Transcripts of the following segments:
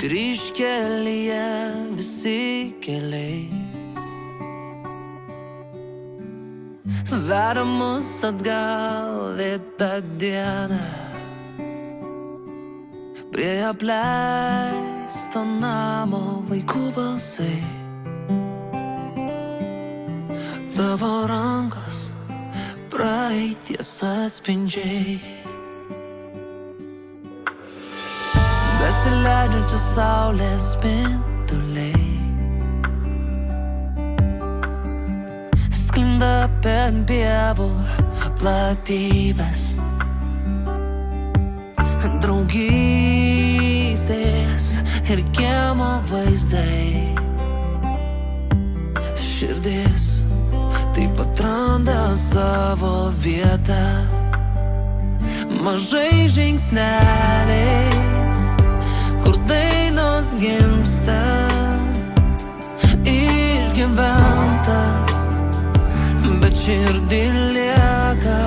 Kryžkelėje visi keliai veda mus atgal į tą dieną, prie apleisto namo vaikų balsai, tavo rankos praeities atspindžiai, besileidžiančios saulės spinduliai sklinda per pievų platybes, draugystės ir kiemo vaizdai, širdis taip atranda savo vietą, mažai žingsneliais, kur dainos gimsta, išgyventa, bet širdį lieka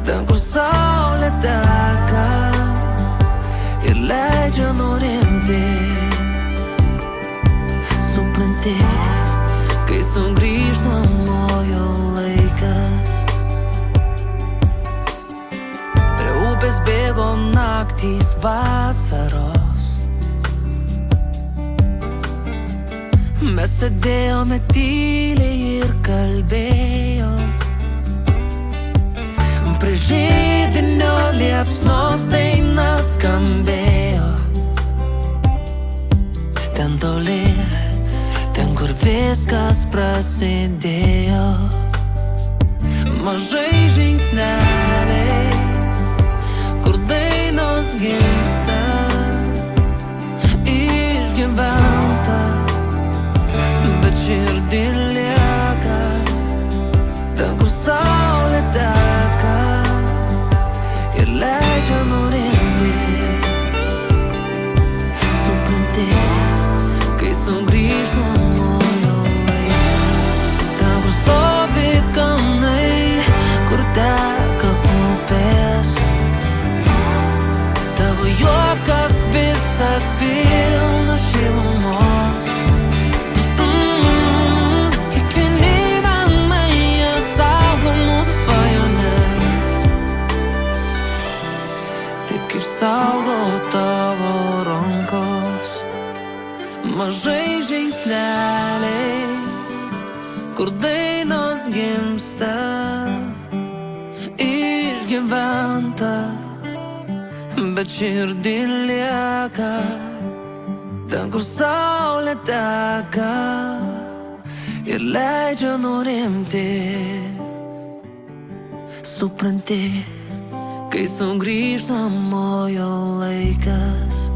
ten, kur saulė teka ir leidžia nurimti. Supranti, kai sugrįž namo jau laikas, prie upės bėgo naktys vasaros, mes sėdėjome tyliai ir kalbėjom, prie židinio liepsnos daina skambėjo, ten toli, ten kur viskas prasidėjo, mažai žingsneliais, kur dainos gimsta, išgyventa, bet širdį lieka ten, kur saulė teka ir leidžia nurimti. Supranti, kai sugrįž namo jau laikas, ten, kur stovi kalnai, kur teka upės, tavo juokas visad pilna šilumos, kiekvieni namai jie saugo mūsų svajones, taip kaip saugo tavo rankos, mažai žingsneliais, kur dainos gimsta, išgyventa, bet širdį lieka ten, kur saulė teka ir leidžia nurimti. Supranti, kai sugrįž namo jau laikas,